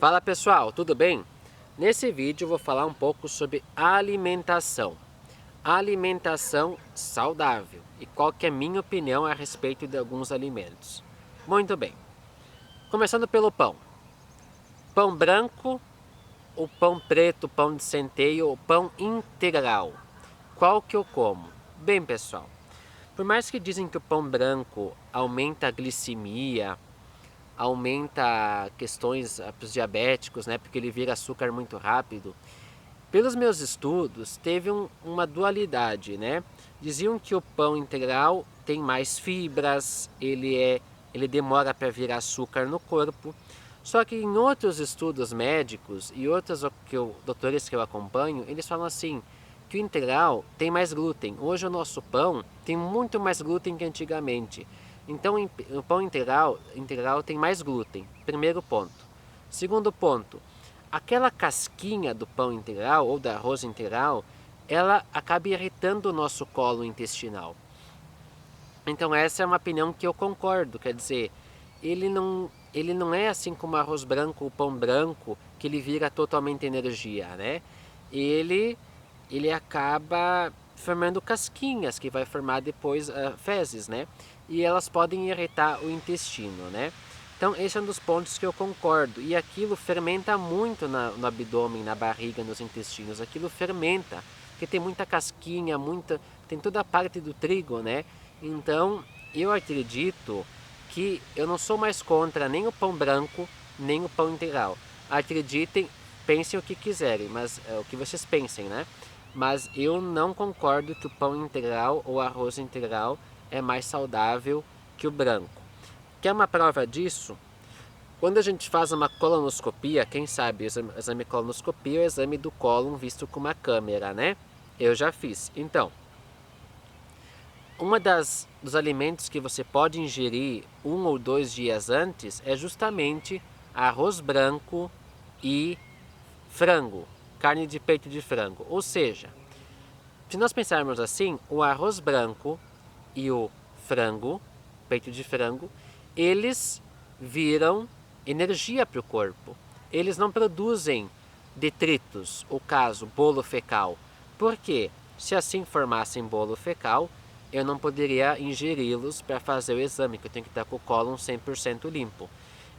Fala pessoal, tudo bem? Nesse vídeo eu vou falar um pouco sobre alimentação. Alimentação saudável e qual que é a minha opinião a respeito de alguns alimentos. Muito bem, começando pelo pão. Pão branco, o pão preto, pão de centeio ou pão integral. Qual que eu como? Bem pessoal, por mais que dizem que o pão branco aumenta a glicemia, aumenta questões para os diabéticos, né, porque ele vira açúcar muito rápido. Pelos meus estudos, teve uma dualidade, né? Diziam que o pão integral tem mais fibras, ele demora para virar açúcar no corpo. Só que em outros estudos médicos e outros doutores que eu acompanho, eles falam assim, que o integral tem mais glúten. Hoje o nosso pão tem muito mais glúten que antigamente. Então o pão integral tem mais glúten, primeiro ponto. Segundo ponto, aquela casquinha do pão integral ou do arroz integral, ela acaba irritando o nosso colo intestinal. Então essa é uma opinião que eu concordo, quer dizer, ele não é assim como o arroz branco ou pão branco, que ele vira totalmente energia, né? Ele acaba formando casquinhas, que vai formar depois fezes, né? E elas podem irritar o intestino, né? Então esse é um dos pontos que eu concordo. E aquilo fermenta muito no abdômen, na barriga, nos intestinos. Aquilo fermenta, porque tem muita casquinha, tem toda a parte do trigo, né? Então eu acredito que eu não sou mais contra nem o pão branco, nem o pão integral. Acreditem, pensem o que quiserem, mas o que vocês pensem, né? Mas eu não concordo que o pão integral ou arroz integral é mais saudável que o branco. Quer uma prova disso? Quando a gente faz uma colonoscopia, quem sabe, o exame colonoscopia é o exame do cólon visto com uma câmera, né? Eu já fiz. Então, dos alimentos que você pode ingerir 1 ou 2 dias antes é justamente arroz branco e frango, carne de peito de frango. Ou seja, se nós pensarmos assim, o arroz branco e o frango, peito de frango, eles viram energia para o corpo. Eles não produzem detritos, o caso, bolo fecal. Por quê? Se assim formassem bolo fecal, eu não poderia ingeri-los para fazer o exame, que eu tenho que estar com o cólon 100% limpo.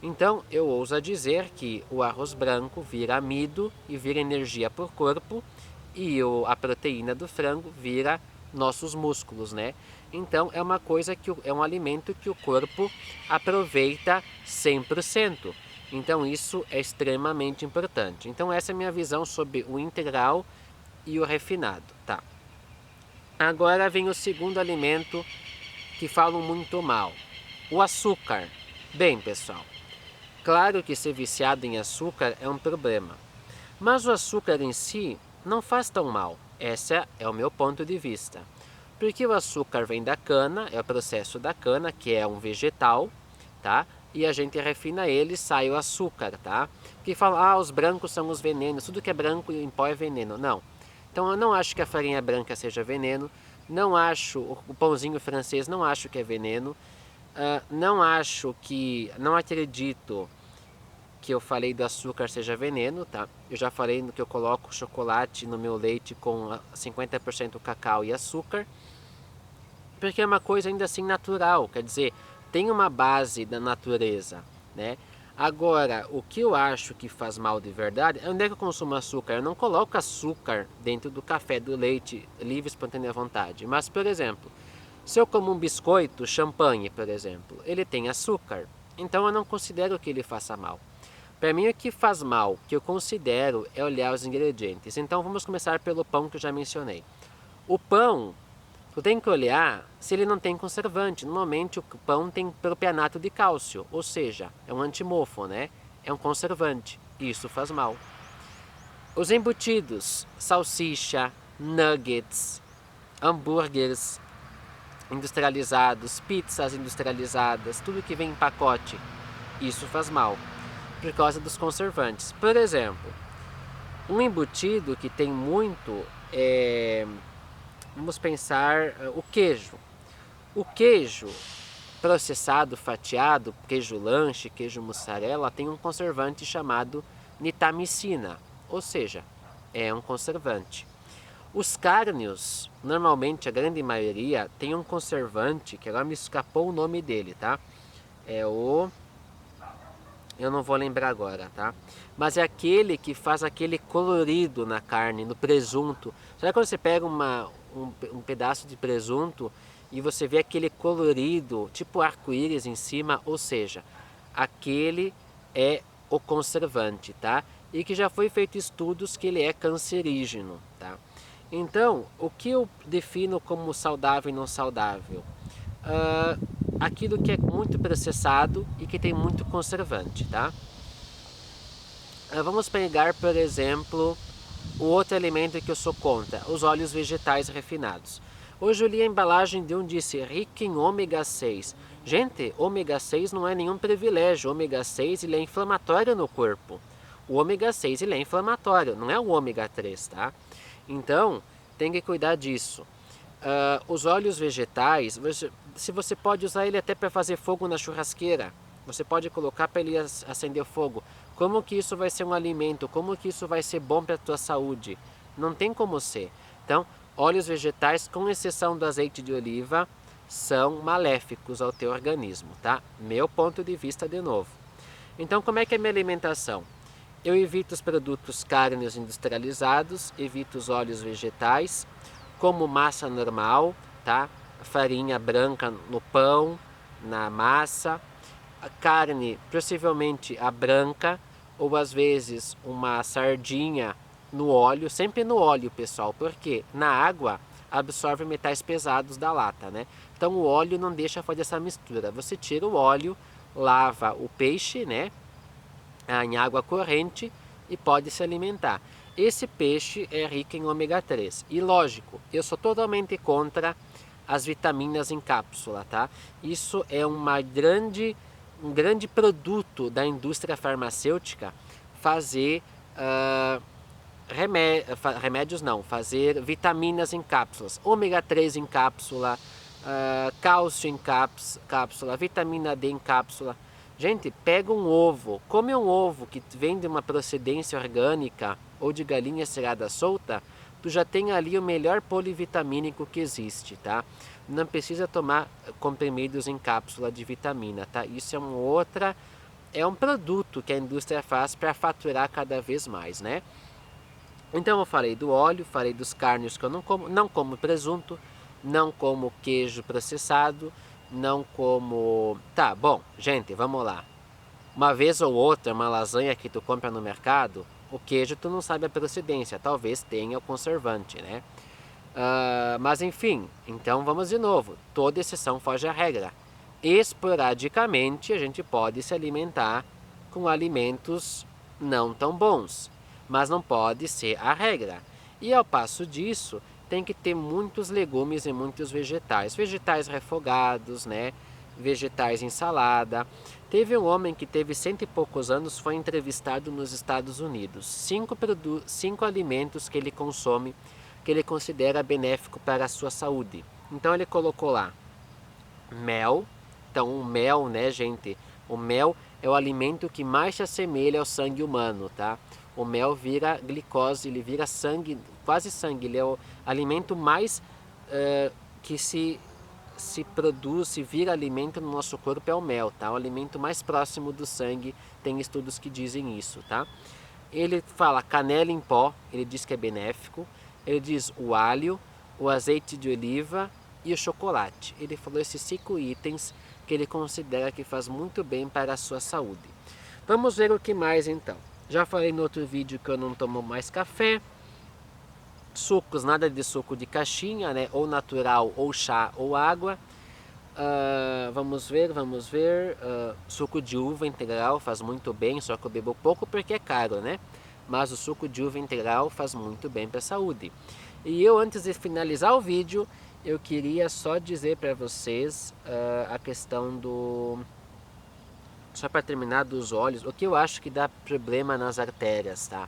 Então, eu ouso dizer que o arroz branco vira amido e vira energia para o corpo, e a proteína do frango vira nossos músculos, né? Então, é uma coisa é um alimento que o corpo aproveita 100%. Então, isso é extremamente importante. Então, essa é a minha visão sobre o integral e o refinado, tá? Agora vem o segundo alimento que falam muito mal, o açúcar. Bem, pessoal, claro que ser viciado em açúcar é um problema, mas o açúcar em si não faz tão mal. Esse é o meu ponto de vista. Porque o açúcar vem da cana, é o processo da cana, que é um vegetal, tá? E a gente refina ele e sai o açúcar, tá? Porque falam, os brancos são os venenos, tudo que é branco em pó é veneno. Não. Então eu não acho que a farinha branca seja veneno, não acho, o pãozinho francês não acho que é veneno, não acredito que eu falei do açúcar seja veneno, tá? Eu já falei no que eu coloco chocolate no meu leite com 50% cacau e açúcar, porque é uma coisa ainda assim natural, quer dizer, tem uma base da natureza, né? Agora, o que eu acho que faz mal de verdade, onde é que eu consumo açúcar? Eu não coloco açúcar dentro do café, do leite, livre, espontânea vontade. Mas, por exemplo, se eu como um biscoito, champanhe, por exemplo, ele tem açúcar. Então eu não considero que ele faça mal. Para mim, o que faz mal, que eu considero, é olhar os ingredientes. Então vamos começar pelo pão que eu já mencionei. O pão, tu tem que olhar se ele não tem conservante. Normalmente o pão tem propionato de cálcio, ou seja, é um antimofo, né? É um conservante. Isso faz mal. Os embutidos, salsicha, nuggets, hambúrgueres industrializados, pizzas industrializadas, tudo que vem em pacote, isso faz mal, por causa dos conservantes. Por exemplo, um embutido que tem muito vamos pensar o queijo. O queijo, processado, fatiado, queijo lanche, queijo mussarela, tem um conservante chamado nitamicina, ou seja, é um conservante. Os cárneos, normalmente a grande maioria, tem um conservante, que agora me escapou o nome dele, tá? Eu não vou lembrar agora, tá? Mas é aquele que faz aquele colorido na carne, no presunto. Sabe quando você pega um pedaço de presunto e você vê aquele colorido, tipo arco-íris em cima? Ou seja, aquele é o conservante, tá? E que já foi feito estudos que ele é cancerígeno, tá? Então, o que eu defino como saudável e não saudável? Uh, Aquilo que é muito processado e que tem muito conservante, tá? Vamos pegar, por exemplo, o outro alimento que eu sou contra, os óleos vegetais refinados. Hoje eu li a embalagem de um disse rico em ômega 6. Gente, ômega 6 não é nenhum privilégio. O ômega 6 ele é inflamatório no corpo. O ômega 6 ele é inflamatório, não é o ômega 3, tá? Então, tem que cuidar disso. Os óleos vegetais, se você pode usar ele até para fazer fogo na churrasqueira, você pode colocar para ele acender fogo. Como que isso vai ser um alimento? Como que isso vai ser bom para a tua saúde? Não tem como ser. Então, óleos vegetais, com exceção do azeite de oliva, são maléficos ao teu organismo, tá? Meu ponto de vista de novo. Então, como é que é a minha alimentação? Eu evito os produtos carnes industrializados, evito os óleos vegetais, como massa normal, tá? Farinha branca no pão, na massa, a carne, possivelmente a branca, ou às vezes uma sardinha no óleo, sempre no óleo, pessoal, porque na água absorve metais pesados da lata, né? Então o óleo não deixa fazer essa mistura. Você tira o óleo, lava o peixe, né? Em água corrente e pode se alimentar. Esse peixe é rico em ômega 3. E lógico, eu sou totalmente contra as vitaminas em cápsula, tá? Isso é um grande produto da indústria farmacêutica fazer remédios não, fazer vitaminas em cápsulas, ômega 3 em cápsula, cálcio em cápsula, vitamina D em cápsula. Gente, pega um ovo, come um ovo que vem de uma procedência orgânica ou de galinha cerada solta, tu já tem ali o melhor polivitamínico que existe, tá? Não precisa tomar comprimidos em cápsula de vitamina, tá? Isso é um produto que a indústria faz para faturar cada vez mais, né? Então eu falei do óleo, falei dos carnes que eu não como presunto, não como queijo processado, não como... Tá, bom, gente, vamos lá. Uma vez ou outra, uma lasanha que tu compra no mercado, o queijo tu não sabe a procedência, talvez tenha o conservante, né? Mas enfim, então vamos de novo, toda exceção foge à regra. Esporadicamente a gente pode se alimentar com alimentos não tão bons, mas não pode ser a regra. E ao passo disso, tem que ter muitos legumes e muitos vegetais. Vegetais refogados, né? Vegetais em salada. Teve um homem que teve 100 e poucos anos, foi entrevistado nos Estados Unidos. Cinco alimentos que ele consome, que ele considera benéfico para a sua saúde. Então ele colocou lá mel. Então o mel, né, gente? O mel é o alimento que mais se assemelha ao sangue humano, tá? O mel vira glicose, ele vira sangue, quase sangue. Ele é o alimento mais que se produz, se vira alimento no nosso corpo é o mel, tá? O alimento mais próximo do sangue, tem estudos que dizem isso, tá? Ele fala canela em pó, ele diz que é benéfico. Ele diz o alho, o azeite de oliva e o chocolate. Ele falou esses 5 itens que ele considera que faz muito bem para a sua saúde. Vamos ver o que mais então. Já falei no outro vídeo que eu não tomo mais café. Sucos, nada de suco de caixinha, né? Ou natural, ou chá, ou água. Vamos ver. Suco de uva integral faz muito bem, só que eu bebo pouco porque é caro, né? Mas o suco de uva integral faz muito bem para a saúde. E eu, antes de finalizar o vídeo, eu queria só dizer para vocês a questão do... Só para terminar, dos óleos, o que eu acho que dá problema nas artérias, tá?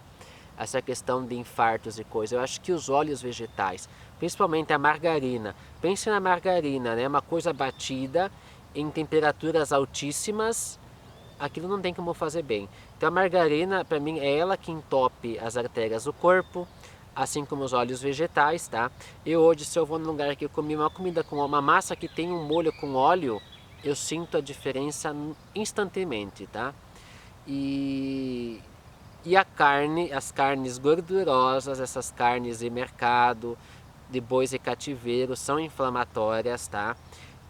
Essa questão de infartos e coisas. Eu acho que os óleos vegetais, principalmente a margarina, pense na margarina, né? Uma coisa batida em temperaturas altíssimas, aquilo não tem como fazer bem. Então a margarina, para mim, é ela que entope as artérias do corpo, assim como os óleos vegetais, tá? Eu hoje, se eu vou num lugar que eu comi uma comida com uma massa que tem um molho com óleo, eu sinto a diferença instantaneamente, tá? E, e a carne, as carnes gordurosas, essas carnes de mercado, de bois e cativeiro, são inflamatórias, tá?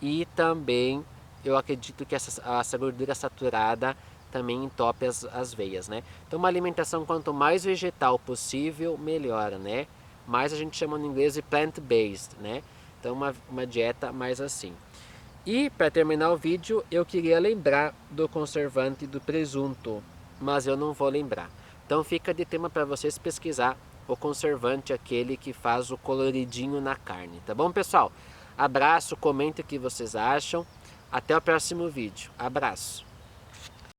E também eu acredito que essa gordura saturada também entope as veias, né? Então uma alimentação quanto mais vegetal possível, melhor, né? Mais a gente chama no inglês de plant-based, né? Então uma dieta mais assim. E para terminar o vídeo, eu queria lembrar do conservante do presunto, mas eu não vou lembrar. Então fica de tema para vocês pesquisar o conservante, aquele que faz o coloridinho na carne, tá bom, pessoal? Abraço, comente o que vocês acham. Até o próximo vídeo. Abraço.